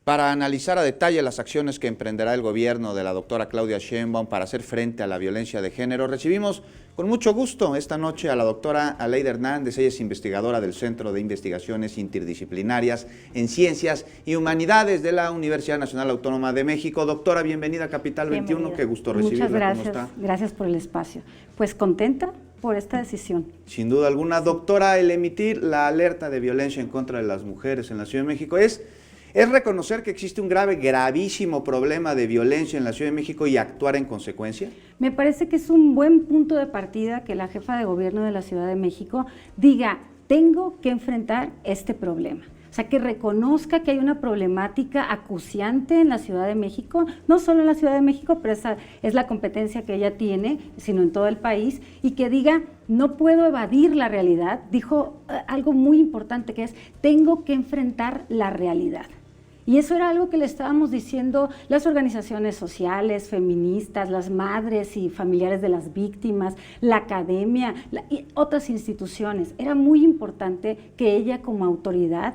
Para analizar a detalle las acciones que emprenderá el gobierno de la doctora Claudia Sheinbaum para hacer frente a la violencia de género, recibimos con mucho gusto esta noche a la doctora Aleida Hernández. Ella es investigadora del Centro de Investigaciones Interdisciplinarias en Ciencias y Humanidades de la Universidad Nacional Autónoma de México. Doctora, bienvenida a Capital 21, qué gusto recibirla. Muchas gracias, ¿Cómo está? Gracias por el espacio. Pues contenta por esta decisión. Sin duda alguna. Doctora, el emitir la alerta de violencia en contra de las mujeres en la Ciudad de México es reconocer que existe un gravísimo problema de violencia en la Ciudad de México y actuar en consecuencia. Me parece que es un buen punto de partida que la jefa de gobierno de la Ciudad de México diga, tengo que enfrentar este problema. O sea, que reconozca que hay una problemática acuciante en la Ciudad de México, no solo en la Ciudad de México, pero esa es la competencia que ella tiene, sino en todo el país, y que diga, no puedo evadir la realidad. Dijo algo muy importante que es, tengo que enfrentar la realidad. Y eso era algo que le estábamos diciendo las organizaciones sociales, feministas, las madres y familiares de las víctimas, la academia y otras instituciones. Era muy importante que ella como autoridad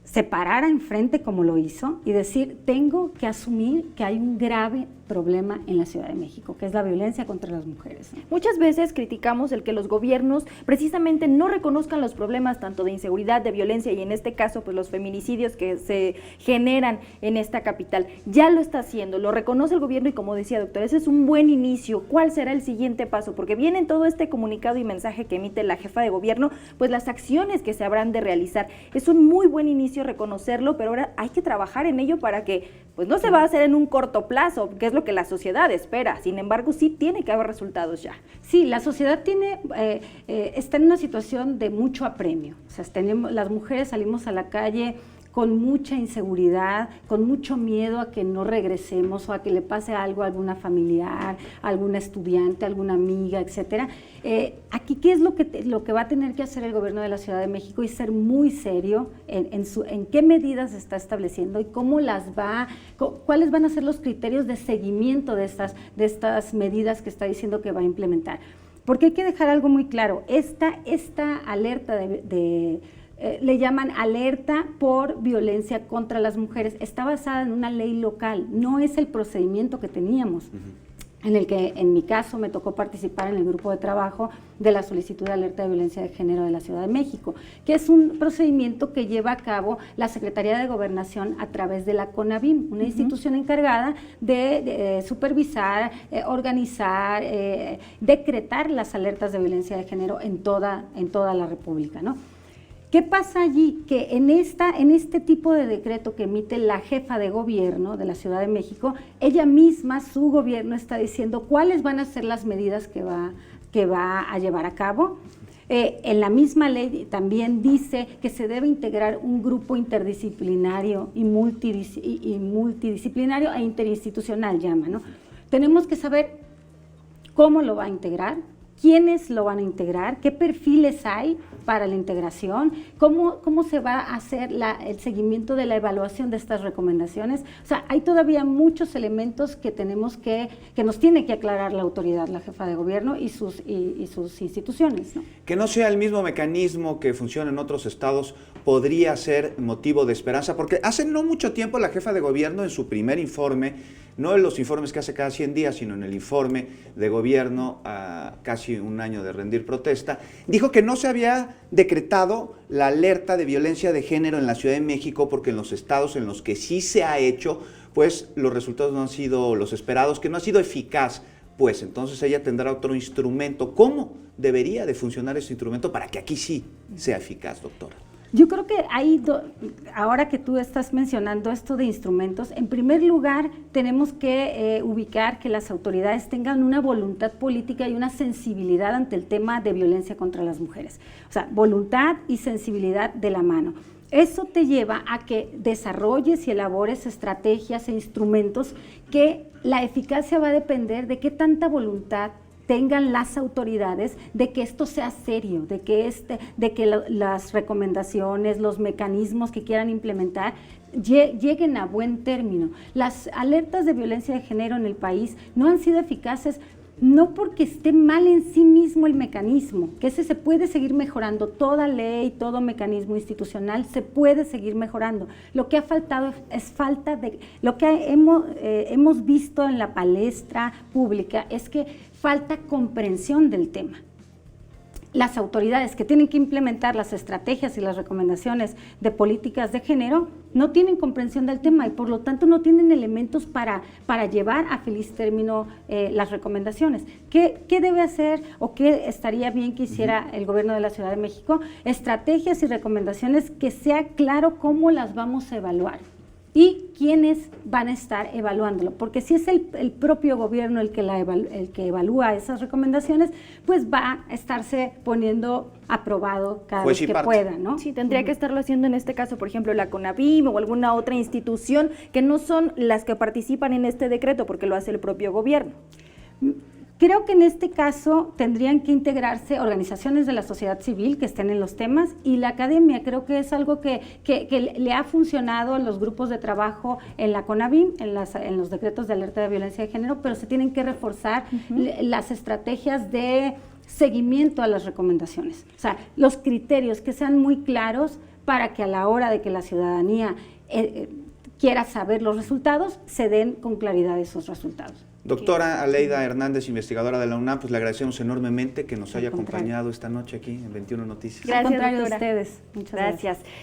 se parara enfrente como lo hizo y decir, tengo que asumir que hay un grave problema en la Ciudad de México, que es la violencia contra las mujeres. Muchas veces criticamos el que los gobiernos precisamente no reconozcan los problemas tanto de inseguridad, de violencia y en este caso pues los feminicidios que se generan en esta capital. Ya lo está haciendo, lo reconoce el gobierno y como decía doctor, ese es un buen inicio. ¿Cuál será el siguiente paso? Porque viene en todo este comunicado y mensaje que emite la jefa de gobierno, pues las acciones que se habrán de realizar. Es un muy buen inicio reconocerlo, pero ahora hay que trabajar en ello para que pues no se va a hacer en un corto plazo, que es lo que la sociedad espera. Sin embargo, sí tiene que haber resultados ya. Sí, la sociedad tiene, está en una situación de mucho apremio. O sea, las mujeres salimos a la calle con mucha inseguridad, con mucho miedo a que no regresemos o a que le pase algo a alguna familiar, a alguna estudiante, a alguna amiga, etcétera. Aquí, ¿qué es lo que va a tener que hacer el gobierno de la Ciudad de México? Y ser muy serio en qué medidas está estableciendo y cómo cuáles van a ser los criterios de seguimiento de estas medidas que está diciendo que va a implementar. Porque hay que dejar algo muy claro, esta alerta le llaman alerta por violencia contra las mujeres, está basada en una ley local, no es el procedimiento que teníamos, en el que en mi caso me tocó participar en el grupo de trabajo de la solicitud de alerta de violencia de género de la Ciudad de México, que es un procedimiento que lleva a cabo la Secretaría de Gobernación a través de la CONAVIM, una institución encargada de supervisar, organizar, decretar las alertas de violencia de género en toda la República, ¿no? ¿Qué pasa allí? Que en este tipo de decreto que emite la jefa de gobierno de la Ciudad de México, ella misma, su gobierno, está diciendo cuáles van a ser las medidas que va a llevar a cabo. En la misma ley también dice que se debe integrar un grupo interdisciplinario y multidisciplinario e interinstitucional, ¿no? Tenemos que saber cómo lo va a integrar, quiénes lo van a integrar, qué perfiles hay para la integración, cómo se va a hacer el seguimiento de la evaluación de estas recomendaciones. O sea, hay todavía muchos elementos que nos tiene que aclarar la autoridad, la jefa de gobierno y sus instituciones, ¿no? Que no sea el mismo mecanismo que funciona en otros estados podría ser motivo de esperanza, porque hace no mucho tiempo la jefa de gobierno en su primer informe, no en los informes que hace cada 100 días, sino en el informe de gobierno a casi un año de rendir protesta, dijo que no se había decretado la alerta de violencia de género en la Ciudad de México porque en los estados en los que sí se ha hecho, pues los resultados no han sido los esperados, que no ha sido eficaz. Pues entonces ella tendrá otro instrumento. ¿Cómo debería de funcionar ese instrumento para que aquí sí sea eficaz, doctora? Yo creo que ahora que tú estás mencionando esto de instrumentos, en primer lugar tenemos que ubicar que las autoridades tengan una voluntad política y una sensibilidad ante el tema de violencia contra las mujeres. O sea, voluntad y sensibilidad de la mano. Eso te lleva a que desarrolles y elabores estrategias e instrumentos que la eficacia va a depender de qué tanta voluntad tengan las autoridades de que esto sea serio, de que las recomendaciones, los mecanismos que quieran implementar lleguen a buen término. Las alertas de violencia de género en el país no han sido eficaces no porque esté mal en sí mismo el mecanismo, que ese se puede seguir mejorando, toda ley, todo mecanismo institucional se puede seguir mejorando. Lo que ha faltado es falta de, lo que hemos visto en la palestra pública es que falta comprensión del tema. Las autoridades que tienen que implementar las estrategias y las recomendaciones de políticas de género no tienen comprensión del tema y por lo tanto no tienen elementos para llevar a feliz término las recomendaciones. ¿Qué debe hacer o qué estaría bien que hiciera el gobierno de la Ciudad de México? Estrategias y recomendaciones que sea claro cómo las vamos a evaluar y quiénes van a estar evaluándolo, porque si es el propio gobierno el que evalúa esas recomendaciones, pues va a estarse poniendo aprobado cada vez que pueda, ¿no? Sí, tendría que estarlo haciendo en este caso, por ejemplo, la CONAVIM o alguna otra institución que no son las que participan en este decreto, porque lo hace el propio gobierno. Creo que en este caso tendrían que integrarse organizaciones de la sociedad civil que estén en los temas y la academia. Creo que es algo que le ha funcionado a los grupos de trabajo en la CONAVIM, en los decretos de alerta de violencia de género, pero se tienen que reforzar las estrategias de seguimiento a las recomendaciones. O sea, los criterios que sean muy claros para que a la hora de que la ciudadanía quiera saber los resultados, se den con claridad esos resultados. Doctora Aleida Hernández, investigadora de la UNAM, pues le agradecemos enormemente que nos haya acompañado esta noche aquí en 21 Noticias. Gracias, Al contrario, doctora. a ustedes. Muchas gracias.